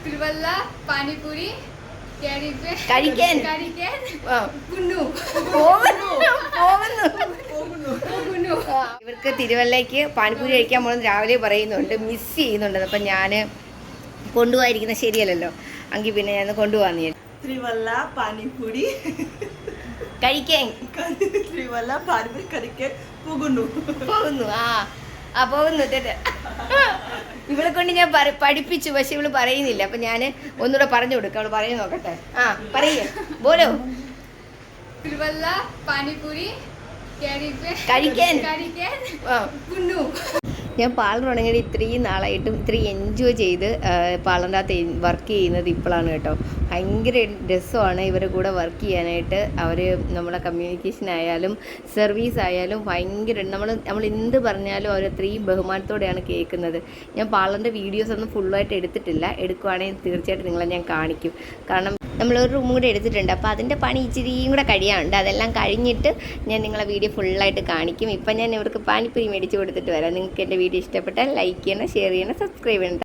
തിരുവല്ല പാനിപൂരി ഇവർക്ക് തിരുവല്ലയ്ക്ക് പാനിപ്പൂരി കഴിക്കാൻ പോകുന്നത് രാവിലെ പറയുന്നുണ്ട്, മിസ് ചെയ്യുന്നുണ്ട്. അപ്പം ഞാൻ കൊണ്ടുപോയിരിക്കുന്നത് ശരിയല്ലല്ലോ, എങ്കിൽ പിന്നെ ഞാൻ കൊണ്ടുപോകാന്ന് തിരുവല്ല പാനിപ്പൂരി കഴിക്കാൻ തിരുവല്ല പാനിപ്പൂരി കഴിക്കാൻ പോകുന്നു. പോകുന്നു. ഇവളെ കൊണ്ട് ഞാൻ പഠിപ്പിച്ചു, പക്ഷെ ഇവള് പറയുന്നില്ല. അപ്പൊ ഞാൻ ഒന്നുകൂടെ പറഞ്ഞു കൊടുക്കാം, അവള് പറഞ്ഞു നോക്കട്ടെ. പറയൂ, ബോലോ. തിരുവല്ല പാനിപൂരി കഴിക്കാൻ. ഞാൻ പാർലർ തുടങ്ങിയിട്ട് ഇത്രയും നാളായിട്ടും ഇത്രയും എൻജോയ് ചെയ്ത് പാർലറിൻ്റെ അകത്ത് വർക്ക് ചെയ്യുന്നത് ഇപ്പോഴാണ് കേട്ടോ. ഭയങ്കര രസമാണ് ഇവരുടെ കൂടെ വർക്ക് ചെയ്യാനായിട്ട്. അവർ നമ്മളെ കമ്മ്യൂണിക്കേഷൻ ആയാലും സർവീസ് ആയാലും ഭയങ്കര നമ്മൾ എന്ത് പറഞ്ഞാലും അവർ അത്രയും ബഹുമാനത്തോടെയാണ് കേൾക്കുന്നത്. ഞാൻ പാർലറിൻ്റെ വീഡിയോസ് ഒന്നും ഫുള്ളായിട്ട് എടുത്തിട്ടില്ല, എടുക്കുവാണെങ്കിൽ തീർച്ചയായിട്ടും നിങ്ങളെ ഞാൻ കാണിക്കും. കാരണം നമ്മളൊരു റൂം കൂടെ എടുത്തിട്ടുണ്ട്, അപ്പോൾ അതിൻ്റെ പണി ഇച്ചിരിയും കൂടെ കഴിയാനുണ്ട്. അതെല്ലാം കഴിഞ്ഞിട്ട് ഞാൻ നിങ്ങളെ വീഡിയോ ഫുള്ളായിട്ട് കാണിക്കും. ഇപ്പം ഞാൻ ഇവർക്ക് പാനിപ്പൂരി മേടിച്ച് കൊടുത്തിട്ട് വരാം. നിങ്ങൾക്ക് എൻ്റെ വീഡിയോ ഇഷ്ടപ്പെട്ടാൽ ലൈക്ക് ചെയ്യണം, ഷെയർ ചെയ്യണം, സബ്സ്ക്രൈബ് ചെയ്യണം.